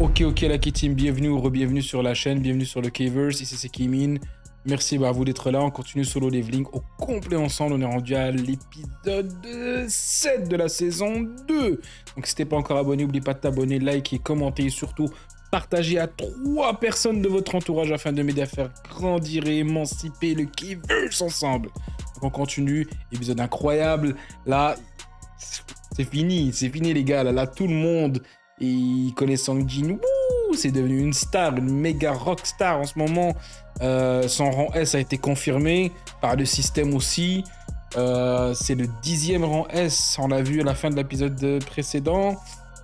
Ok, la K-Team, bienvenue ou re-bienvenue sur la chaîne, bienvenue sur le K-Verse, ici c'est Kimin. Merci à vous d'être là, on continue solo leveling au complet ensemble, on est rendu à l'épisode 7 de la saison 2. Donc si t'es pas encore abonné, n'oublie pas de t'abonner, liker, commenter et surtout partager à 3 personnes de votre entourage afin de m'aider à faire grandir et émanciper le K-Verse ensemble. Donc on continue, épisode incroyable, là c'est fini les gars, là tout le monde... Et il connaît Sangjin, c'est devenu une star, une méga rock star en ce moment. Son rang S a été confirmé par le système aussi. C'est le 10e rang S, on l'a vu à la fin de l'épisode précédent.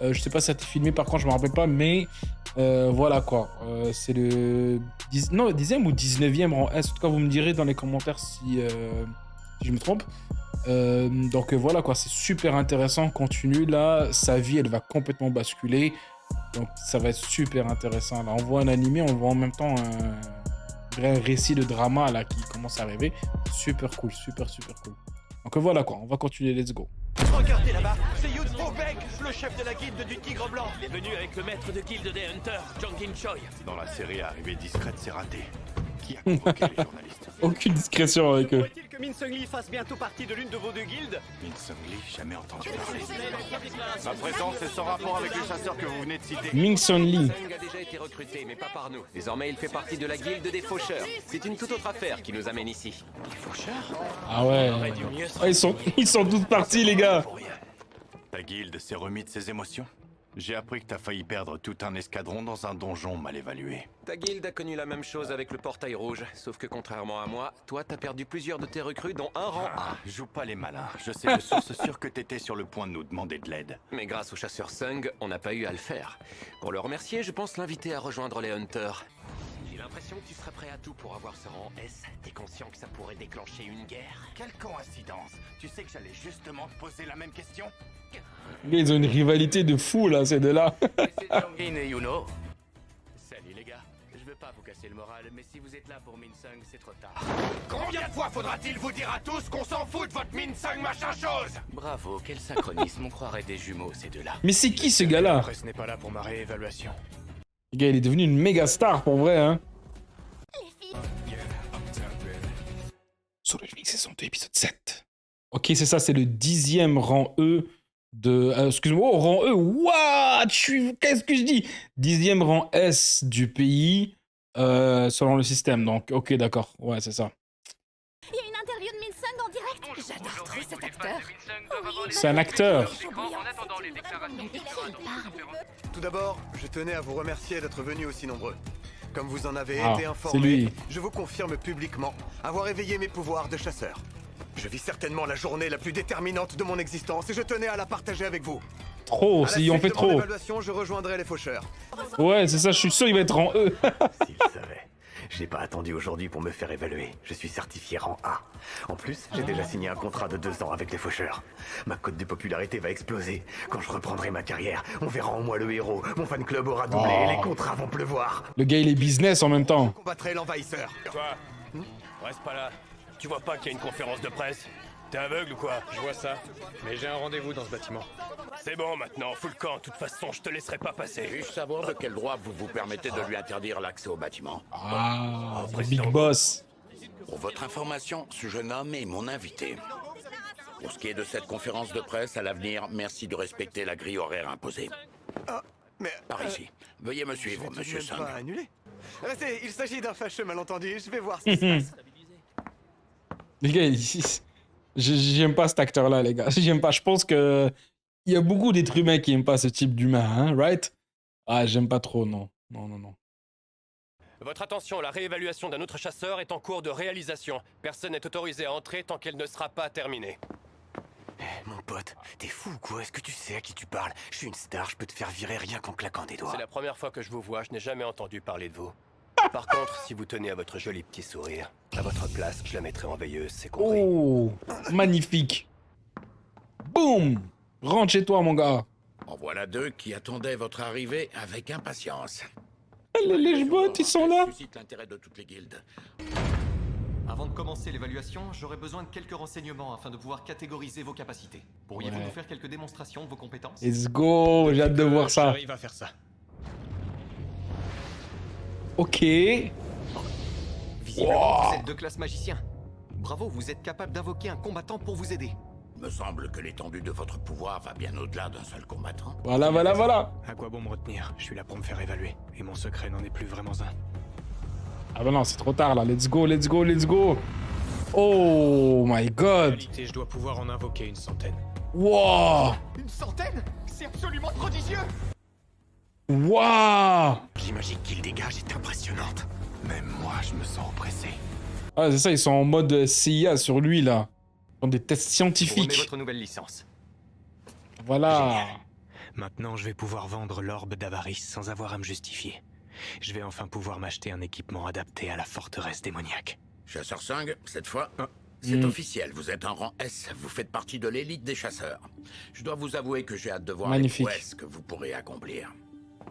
Je sais pas si ça a été filmé par contre, je me rappelle pas, mais voilà quoi. C'est le 10e ou 19e rang S. En tout cas, vous me direz dans les commentaires si je me trompe. Donc voilà quoi, c'est super intéressant, on continue là, sa vie elle va complètement basculer, donc ça va être super intéressant. Là on voit un animé, on voit en même temps un vrai récit de drama là qui commence à arriver, super cool, super cool. Donc voilà quoi, on va continuer, let's go. Regardez là-bas, c'est Yoon Bek, le chef de la guilde du Tigre Blanc. Il est venu avec le maître de guilde des Hunters, Jongin Choi. Dans la série arrivée discrète, c'est raté. Qui a convoqué les journalistes? Aucune discrétion avec eux. Pourrait-il que Min Sung Lee fasse bientôt partie de l'une de vos deux guildes? Min Sung Lee, jamais entendu parler. Ma présence est sans rapport avec le chasseur que vous venez de citer. Ming Sun Lee. Sung a déjà été recruté, mais pas par nous. Désormais, il fait partie de la guilde des faucheurs. C'est une toute autre affaire qui nous amène ici. Les faucheurs? Ah ouais. Ah, ils sont tous partis les gars. Ta guilde s'est remis de ses émotions? J'ai appris que t'as failli perdre tout un escadron dans un donjon mal évalué. Ta guilde a connu la même chose avec le portail rouge, sauf que contrairement à moi, toi t'as perdu plusieurs de tes recrues dont un rang A. Joue pas les malins. Je sais de source sûre que t'étais sur le point de nous demander de l'aide. Mais grâce au chasseur Sung, on n'a pas eu à le faire. Pour le remercier, je pense l'inviter à rejoindre les Hunters. J'ai l'impression que tu serais prêt à tout pour avoir ce rang S. T'es conscient que ça pourrait déclencher une guerre? Quelle coïncidence! Tu sais que j'allais justement te poser la même question? Ils ont une rivalité de fou là, ces deux-là. C'est Jongin et Yuno. Salut les gars. Je veux pas vous casser le moral, mais si vous êtes là pour Min Sung, c'est trop tard. Combien de fois faudra-t-il vous dire à tous qu'on s'en fout de votre Min Sung machin chose? Bravo, quel synchronisme. On croirait des jumeaux ces deux-là. Mais c'est qui ce gars-là? La presse n'est pas là pour ma réévaluation. Le gars il est devenu une méga star pour vrai hein. Solo Leveling saison 2 épisode 7. Ok c'est ça, c'est le 10e rang E de... excuse-moi, oh, rang E, what? Qu'est-ce que je dis? 10e rang S du pays selon le système, donc ok d'accord, ouais c'est ça. Il y a une interview de Min Sung en direct. J'adore trop cet acteur. C'est un acteur. Tout d'abord, je tenais à vous remercier d'être venus aussi nombreux. Comme vous en avez Ah, été c'est informés, lui. je vous confirme publiquement avoir éveillé mes pouvoirs de chasseur. Je vis certainement la journée la plus déterminante de mon existence et je tenais à la partager avec vous. Trop, À la si on suite fait de mon trop. évaluation, je rejoindrai les faucheurs. Ouais c'est ça, je suis sûr il va être rang E. S'il savait. Je n'ai pas attendu aujourd'hui pour me faire évaluer. Je suis certifié rang A. En plus, j'ai déjà signé un contrat de 2 ans avec les faucheurs. Ma cote de popularité va exploser. Quand je reprendrai ma carrière, on verra en moi le héros. Mon fan club aura doublé et les contrats vont pleuvoir. Le gars il est business en même temps. Je combattrai l'envahisseur. Toi, reste pas là. Tu vois pas qu'il y a une conférence de presse? T'es aveugle ou quoi? Je vois ça. Mais j'ai un rendez-vous dans ce bâtiment. C'est bon maintenant, fous le camp. De toute façon, je te laisserai pas passer. Puis-je savoir de quel droit vous vous permettez de lui interdire l'accès au bâtiment? Ah, le big boss. Pour votre information, ce jeune homme est mon invité. Pour ce qui est de cette conférence de presse, à l'avenir, merci de respecter la grille horaire imposée. Ah, mais... Par ici. Veuillez me je suivre, vais tout de monsieur même Sung. pas annuler. Restez, il s'agit d'un fâcheux malentendu. Je vais voir ce qui se passe. Les gars, j'aime pas cet acteur-là, les gars. J'aime pas. Je pense que il y a beaucoup d'êtres humains qui aiment pas ce type d'humain, hein, right? Ah, j'aime pas trop, non. Non. Votre attention, la réévaluation d'un autre chasseur est en cours de réalisation. Personne n'est autorisé à entrer tant qu'elle ne sera pas terminée. Mon pote, t'es fou ou quoi? Est-ce que tu sais à qui tu parles? Je suis une star, je peux te faire virer rien qu'en claquant des doigts. C'est la première fois que je vous vois, je n'ai jamais entendu parler de vous. Par contre, si vous tenez à votre joli petit sourire, à votre place, je la mettrai en veilleuse, c'est compris. Oh, magnifique. Boum. Rentre chez toi, mon gars. En voilà 2 qui attendaient votre arrivée avec impatience. Les lèche-bottes, ils sont là. Suscite l'intérêt de toutes les guildes. Avant de commencer l'évaluation, j'aurais besoin de quelques renseignements afin de pouvoir catégoriser vos capacités. Pourriez-vous Ouais. nous faire quelques démonstrations de vos compétences? Let's go. J'ai hâte de voir ça. J'arrive à faire ça. Ok. Visiblement, Wow. vous êtes de classe magicien. Bravo, vous êtes capable d'invoquer un combattant pour vous aider. Me semble que l'étendue de votre pouvoir va bien au-delà d'un seul combattant. Voilà, voilà, voilà. À quoi bon me retenir? Je suis là pour me faire évaluer. Et mon secret n'en est plus vraiment un. Ah bah non, c'est trop tard là. Let's go, let's go, let's go. Oh my En god. réalité, je dois pouvoir en invoquer une centaine. Wow. Une centaine? C'est absolument prodigieux! Wow. La magie qu'il dégage est impressionnante. Même moi, je me sens oppressé. Ah, c'est ça, ils sont en mode CIA sur lui là. Dans des tests Vous remet scientifiques. votre nouvelle licence. Voilà. Maintenant, je vais pouvoir vendre l'orbe d'avarice sans avoir à me justifier. Je vais enfin pouvoir m'acheter un équipement adapté à la forteresse démoniaque. Chasseur Sung, cette fois, c'est officiel. Vous êtes en rang S. Vous faites partie de l'élite des chasseurs. Je dois vous avouer que j'ai hâte de voir Magnifique. les prouesses que vous pourrez accomplir.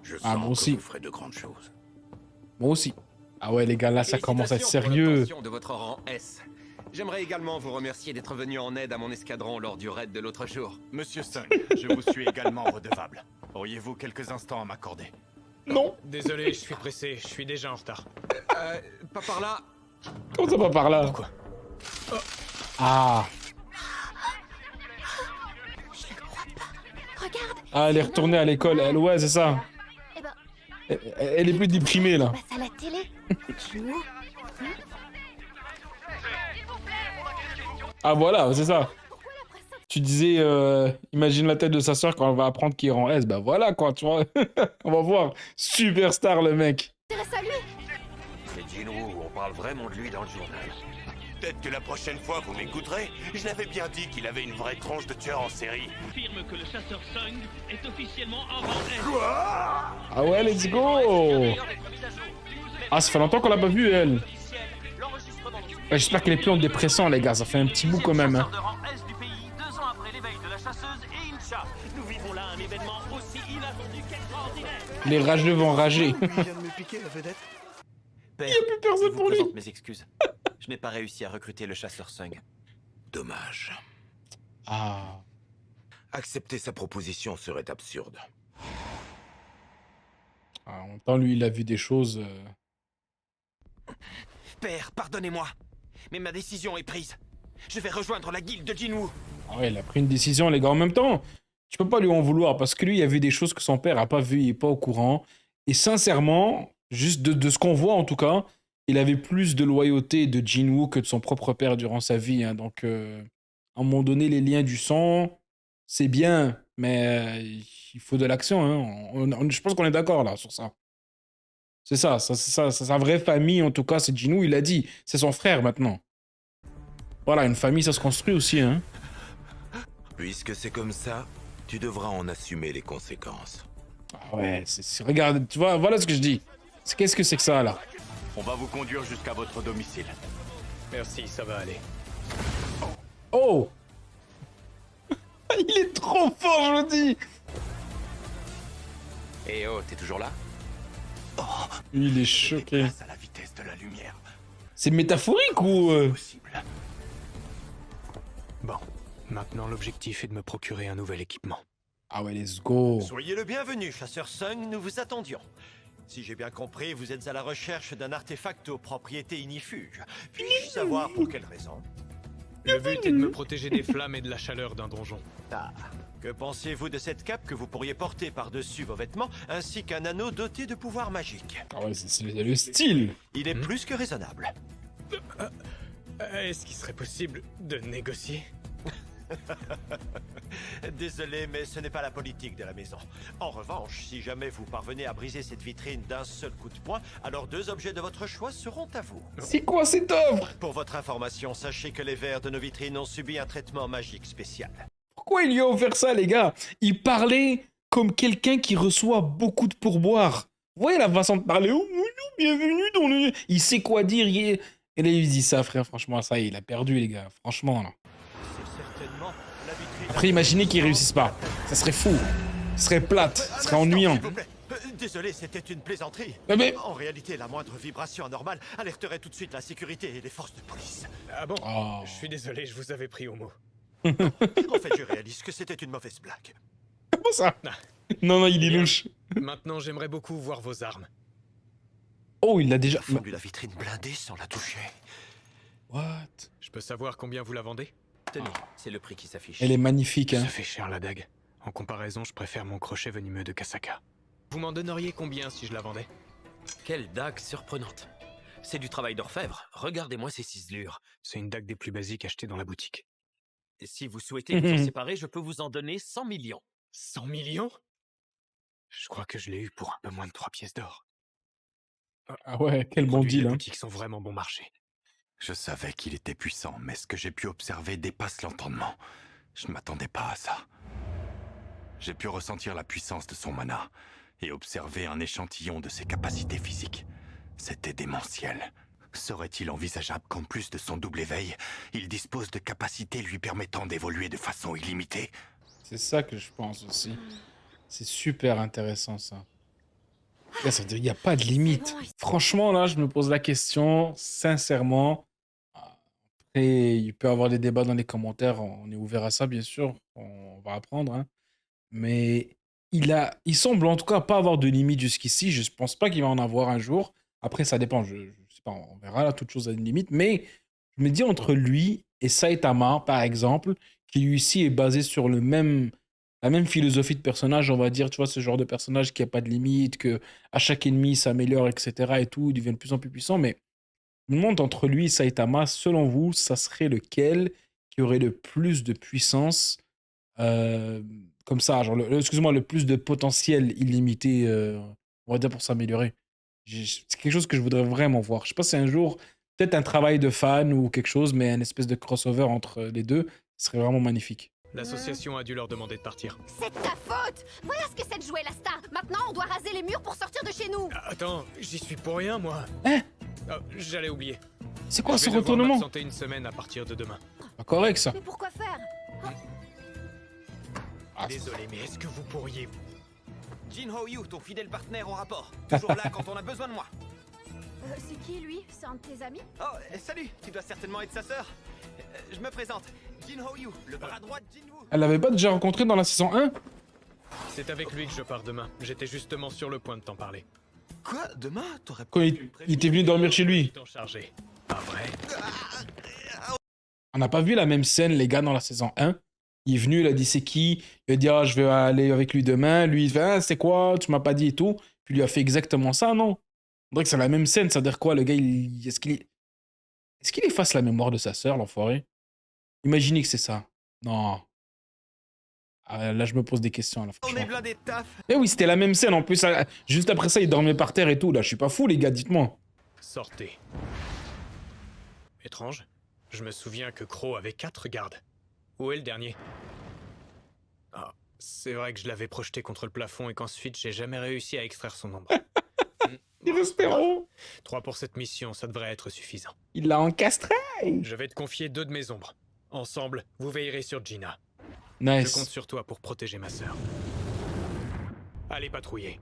Je Ah, sens moi que aussi. vous ferez de grandes choses. Moi aussi. Ah ouais, les gars, là, ça commence à être Félicitations pour sérieux. l'obtention de votre rang S. J'aimerais également vous remercier d'être venu en aide à mon escadron lors du raid de l'autre jour. Monsieur Sung, je vous suis également redevable. Auriez-vous quelques instants à m'accorder? Non. Désolé, je suis pressé. Je suis déjà en retard. Pas par là. Comment ça va par là? Pourquoi? Ah. Regarde. Ah, elle est retournée à l'école. Elle, ouais, c'est ça. Eh ben, Elle est plus déprimée là. passe à la télé. Jinwoo. Ah voilà, c'est ça. Tu disais, imagine la tête de sa sœur quand elle va apprendre qu'il est en S. Bah voilà quoi, tu vois. On va voir. Superstar le mec. Intéresse à lui. C'est Jinwoo, on parle vraiment de lui dans le journal. Peut-être que la prochaine fois vous m'écouterez. Je l'avais bien dit qu'il avait une vraie tronche de tueur en série. Confirme que le chasseur Sung est officiellement en rang S. Ah ouais, let's go. Ah, ça fait longtemps qu'on l'a pas vue elle. Ouais, j'espère qu'elle est plus en dépressant les gars. Ça fait un petit bout quand même. Hein. De rang S du pays, 2 ans après l'éveil de la chasseuse et Incha. Nous vivons là un événement aussi inattendu qu'extraordinaire. Les rageux vont rager. Il vient de me piquer la vedette. Père, plus personne je vous pour lui. présente mes excuses. Je n'ai pas réussi à recruter le chasseur Sung. Dommage. Ah. Accepter sa proposition serait absurde. Ah, en même temps, lui, il a vu des choses. Père, pardonnez-moi. Mais ma décision est prise. Je vais rejoindre la guilde de Jinwoo. Ah ouais, il a pris une décision, les gars. En même temps, tu peux pas lui en vouloir parce que lui, il a vu des choses que son père a pas vues, il est pas au courant. Et sincèrement, juste de ce qu'on voit en tout cas, il avait plus de loyauté de Jinwoo que de son propre père durant sa vie. Hein. Donc, à un moment donné, les liens du sang, c'est bien, mais il faut de l'action. Hein. Je pense qu'on est d'accord là sur ça. C'est ça, sa vraie famille en tout cas, c'est Jinwoo, il a dit. C'est son frère maintenant. Voilà, une famille, ça se construit aussi. Hein. Puisque c'est comme ça, tu devras en assumer les conséquences. Ah ouais, regarde, tu vois, voilà ce que je dis. Qu'est-ce que c'est que ça, là? On va vous conduire jusqu'à votre domicile. Merci, ça va aller. Oh! Il est trop fort, je le dis! Eh oh, t'es toujours là? Il est choqué. Grâce à la vitesse de la lumière. C'est métaphorique ou... Possible. Bon, maintenant l'objectif est de me procurer un nouvel équipement. Ah ouais, let's go. Soyez le bienvenu, chasseur Sung, nous vous attendions. Si j'ai bien compris, vous êtes à la recherche d'un artefact aux propriétés ignifuges. Puis-je savoir pour quelle raison? Le but est de me protéger des flammes et de la chaleur d'un donjon. Ah. Que pensiez-vous de cette cape que vous pourriez porter par-dessus vos vêtements, ainsi qu'un anneau doté de pouvoirs magiques? Ah ouais, c'est le style. Il est plus que raisonnable. Est-ce qu'il serait possible de négocier? Désolé, mais ce n'est pas la politique de la maison. En revanche, si jamais vous parvenez à briser cette vitrine d'un seul coup de poing, alors 2 objets de votre choix seront à vous. C'est quoi cette offre? Pour votre information, sachez que les verres de nos vitrines ont subi un traitement magique spécial. Pourquoi il lui a offert ça, les gars? Il parlait comme quelqu'un qui reçoit beaucoup de pourboires. Vous voyez la façon de parler? Oh, bienvenue dans le... Il sait quoi dire. Et là, il dit ça, frère. Franchement, ça y est, il a perdu, les gars. Franchement, là. Après, imaginez qu'ils réussissent pas. Ça serait fou. Ce serait plate. Ce serait ennuyant. S'il vous plaît. Désolé, c'était une plaisanterie. Mais... En réalité, la moindre vibration anormale alerterait tout de suite la sécurité et les forces de police. Ah bon? Oh. Je suis désolé, je vous avais pris au mot. En fait, je réalise que c'était une mauvaise blague. Comment ça? Non, il est louche. Maintenant, j'aimerais beaucoup voir vos armes. Oh, il l'a déjà... J'ai fendu la vitrine blindée sans la toucher. What? Je peux savoir combien vous la vendez? Tenez, c'est le prix qui s'affiche. Elle est magnifique, hein. Ça fait cher la dague. En comparaison, je préfère mon crochet venimeux de Kasaka. Vous m'en donneriez combien si je la vendais? Quelle dague surprenante. C'est du travail d'orfèvre. Regardez-moi ces ciselures. C'est une dague des plus basiques achetées dans la boutique. Et si vous souhaitez les en séparer, je peux vous en donner 100 millions. 100 millions? Je crois que je l'ai eu pour un peu moins de 3 pièces d'or. Ah ouais, quel bon produits deal, des hein. boutiques sont vraiment bon marché. Je savais qu'il était puissant, mais ce que j'ai pu observer dépasse l'entendement. Je ne m'attendais pas à ça. J'ai pu ressentir la puissance de son mana et observer un échantillon de ses capacités physiques. C'était démentiel. Serait-il envisageable qu'en plus de son double éveil, il dispose de capacités lui permettant d'évoluer de façon illimitée? C'est ça que je pense aussi. C'est super intéressant, ça. Là, ça veut dire qu'il n'y a pas de limite. Franchement, là, je me pose la question, sincèrement. Après, il peut y avoir des débats dans les commentaires. On est ouvert à ça, bien sûr. On va apprendre, hein. Mais il semble en tout cas pas avoir de limite jusqu'ici. Je ne pense pas qu'il va en avoir un jour. Après, ça dépend. Je sais pas, on verra là. Toute chose a une limite. Mais je me dis entre lui et Saitama, par exemple, qui lui ici est basé sur la même philosophie de personnage, on va dire, tu vois, ce genre de personnage qui a pas de limite, que à chaque ennemi s'améliore, etc. et tout, il devient de plus en plus puissant. Mais je me demande entre lui et Saitama, selon vous, ça serait lequel qui aurait le plus de puissance, comme ça, genre, excuse-moi, le plus de potentiel illimité, on va dire, pour s'améliorer. C'est quelque chose que je voudrais vraiment voir. Je sais pas si un jour, peut-être un travail de fan ou quelque chose, mais un espèce de crossover entre les deux, ce serait vraiment magnifique. L'association a dû leur demander de partir. C'est ta faute! Voilà ce que c'est de jouer la star! Maintenant, on doit raser les murs pour sortir de chez nous! Attends, j'y suis pour rien, moi. Hein? Oh, j'allais oublier. C'est quoi Je ce vais devoir retournement? m'absenter une semaine à partir de demain. Pas correct, ça. Mais pourquoi faire? Désolé, mais est-ce que vous pourriez... Jin Ho-Yu, ton fidèle partenaire en rapport. Toujours là quand on a besoin de moi. C'est qui, lui? C'est un de tes amis? Oh, salut, tu dois certainement être sa sœur. Je me présente, Jin Ho-Yu, le bras droit de Jinwoo. Elle l'avait pas déjà rencontré dans la saison 1? C'est avec lui que je pars demain. J'étais justement sur le point de t'en parler. Quoi? Demain? T'aurais Quand il était venu dormir chez lui. T'en chargé. Pas vrai? On n'a pas vu la même scène, les gars, dans la saison 1. Il est venu, il a dit c'est qui? Il a dit ah, je vais aller avec lui demain. Lui, il fait ah, c'est quoi? Tu m'as pas dit et tout. Puis il lui a fait exactement ça, non? On dirait que c'est la même scène. Ça veut dire quoi, le gars, est-ce qu'il efface la mémoire de sa sœur, l'enfoiré? Imaginez que c'est ça. Non. Ah, là, je me pose des questions. Là, On est blindé de taf. Eh oui, c'était la même scène. En plus, juste après ça, il dormait par terre et tout. Là, je suis pas fou, les gars, dites-moi. Sortez. Étrange. Je me souviens que Crow avait 4 gardes. Où est le dernier? Ah, c'est vrai que je l'avais projeté contre le plafond et qu'ensuite j'ai jamais réussi à extraire son ombre. Irrespérant. 3 pour cette mission, ça devrait être suffisant. Il l'a encastré. Je vais te confier 2 de mes ombres. Ensemble, vous veillerez sur Gina. Nice. Je compte sur toi pour protéger ma sœur. Allez patrouiller.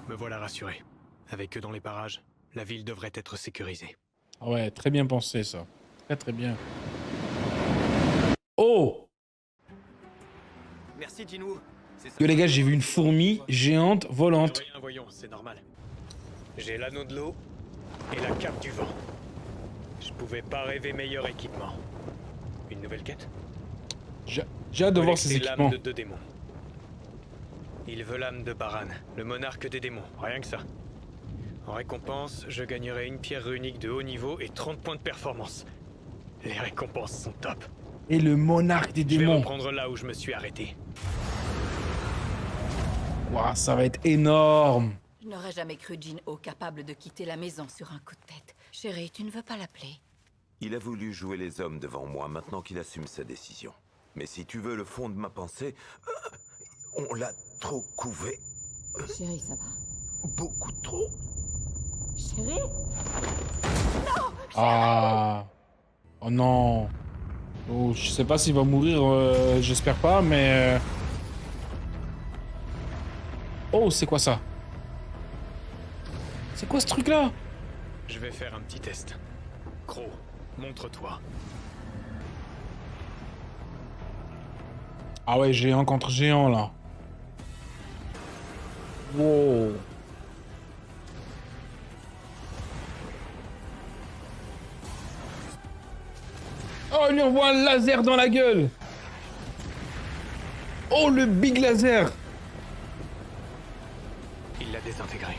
Me voilà rassuré. Avec eux dans les parages, la ville devrait être sécurisée. Ah ouais, très bien pensé, ça. Très, très bien. Oh! Merci, Jinwoo. Yo, les gars, j'ai vu une fourmi géante volante. Rien, voyons, c'est normal. J'ai l'anneau de l'eau et la cape du vent. Je pouvais pas rêver meilleur équipement. Une nouvelle quête? J'ai hâte de voir ces Collecter équipements. l'âme de 2 démons. Il veut l'âme de Baran, le monarque des démons, rien que ça. En récompense, je gagnerai une pierre runique de haut niveau et 30 points de performance. Les récompenses sont top. Et le monarque des Je vais démons. reprendre là où je me suis arrêté. Waouh, ça va être énorme. Je n'aurais jamais cru Jin-Ho capable de quitter la maison sur un coup de tête. Chérie, tu ne veux pas l'appeler? Il a voulu jouer les hommes devant moi maintenant qu'il assume sa décision. Mais si tu veux le fond de ma pensée, on l'a trop couvé. Chérie, ça va? Beaucoup trop. Chérie? Ah. Oh non. Oh, je sais pas s'il va mourir, j'espère pas, mais... Oh, c'est quoi ça? C'est quoi ce truc-là? Je vais faire un petit test. Crow, montre-toi. Ah ouais, géant contre géant, là. Wow. Oh, il lui envoie un laser dans la gueule. Oh, le big laser. Il l'a désintégré.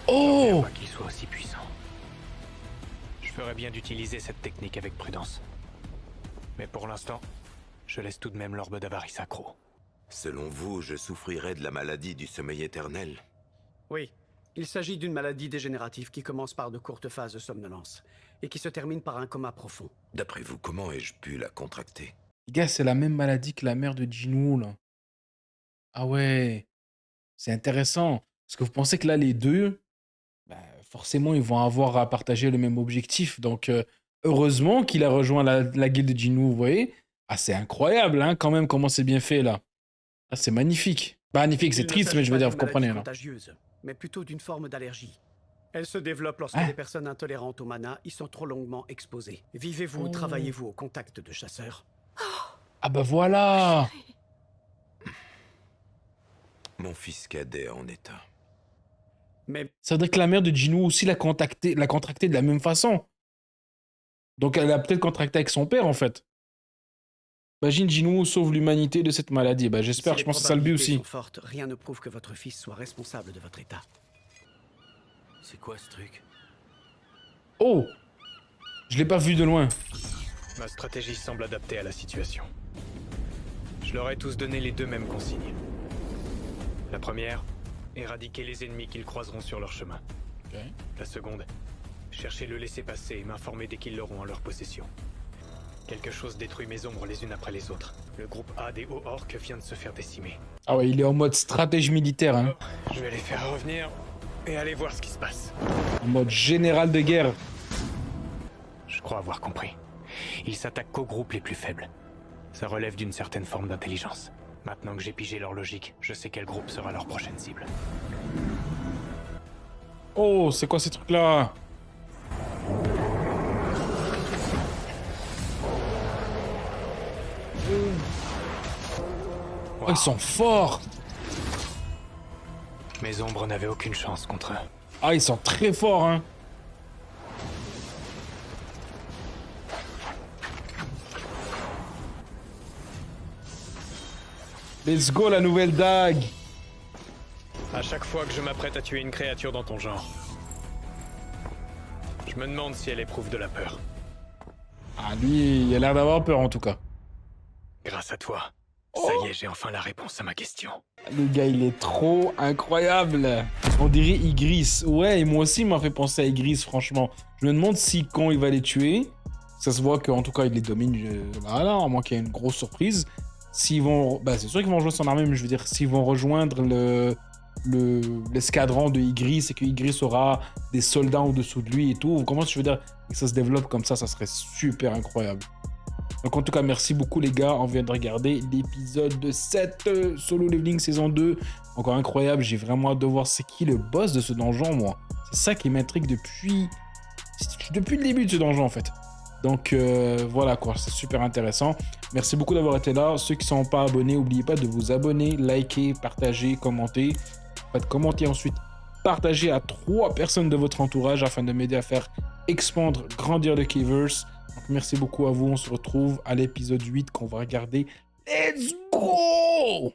Oh. Pas qu'il soit aussi puissant. Je ferais bien d'utiliser cette technique avec prudence. Mais pour l'instant, je laisse tout de même l'orbe d'avarice accro. Selon vous, je souffrirais de la maladie du sommeil éternel? Oui. Il s'agit d'une maladie dégénérative qui commence par de courtes phases de somnolence et qui se termine par un coma profond. D'après vous, comment ai-je pu la contracter? Les gars, c'est la même maladie que la mère de Jinwoo, là. Ah ouais. C'est intéressant. Parce que vous pensez que là, les deux, bah, forcément, ils vont avoir à partager le même objectif. Donc, heureusement qu'il a rejoint la guilde de Jinwoo, vous voyez. Ah, c'est incroyable, hein, quand même, comment c'est bien fait, là. Ah, c'est magnifique. Magnifique, c'est triste, mais je veux dire, vous comprenez, là. Contagieuse, mais plutôt d'une forme d'allergie. Elle se développe lorsque des personnes intolérantes au mana y sont trop longuement exposées. Vivez-vous ou travaillez-vous au contact de chasseurs? Ah bah voilà. Mon fils cadet en état. Mais ça veut dire que la mère de Jinwoo aussi l'a contracté de la même façon. Donc elle a peut-être contracté avec son père, en fait. Imagine Jinwoo sauve l'humanité de cette maladie. Bah j'espère, je pense que c'est ça le but aussi. Fortes, rien ne prouve que votre fils soit responsable de votre état. C'est quoi ce truc? Oh! Je l'ai pas vu de loin. Ma stratégie semble adaptée à la situation. Je leur ai tous donné les deux mêmes consignes. La première, éradiquer les ennemis qu'ils croiseront sur leur chemin. Okay. La seconde, chercher le laisser-passer et m'informer dès qu'ils l'auront en leur possession. Quelque chose détruit mes ombres les unes après les autres. Le groupe A des hauts orques vient de se faire décimer. Ah ouais, il est en mode stratège militaire, hein. Je vais les faire revenir et aller voir ce qui se passe. En mode général de guerre. Je crois avoir compris. Ils s'attaquent qu'aux groupes les plus faibles. Ça relève d'une certaine forme d'intelligence. Maintenant que j'ai pigé leur logique, je sais quel groupe sera leur prochaine cible. Oh, c'est quoi ces trucs-là? Oh, ils sont forts. Mes ombres n'avaient aucune chance contre eux. Ah, ils sont très forts, hein. Let's go, la nouvelle dague. À chaque fois que je m'apprête à tuer une créature dans ton genre, je me demande si elle éprouve de la peur. Ah, lui, il a l'air d'avoir peur, en tout cas. Grâce à toi. Ça y est, j'ai enfin la réponse à ma question. Le gars, il est trop incroyable. On dirait Ygritte. Ouais, et moi aussi, il m'a fait penser à Ygritte, franchement. Je me demande si, quand il va les tuer, ça se voit qu'en tout cas, il les domine. Voilà, à moins qu'il y ait une grosse surprise. S'ils vont... Bah, c'est sûr qu'ils vont rejoindre son armée, mais je veux dire, s'ils vont rejoindre l'escadron de Ygritte, c'est que Ygritte aura des soldats en dessous de lui et tout. Comment je veux dire que ça se développe comme ça serait super incroyable. Donc en tout cas, merci beaucoup les gars, on vient de regarder l'épisode 7 Solo Leveling saison 2. Encore incroyable, j'ai vraiment hâte de voir c'est qui le boss de ce donjon, moi. C'est ça qui m'intrigue depuis le début de ce donjon en fait. Donc voilà quoi, c'est super intéressant. Merci beaucoup d'avoir été là. Ceux qui ne sont pas abonnés, n'oubliez pas de vous abonner, liker, partager, commenter. Faites commenter ensuite, partagez à 3 personnes de votre entourage afin de m'aider à faire expandre, grandir le K-verse. Donc merci beaucoup à vous, on se retrouve à l'épisode 8 qu'on va regarder. Let's go!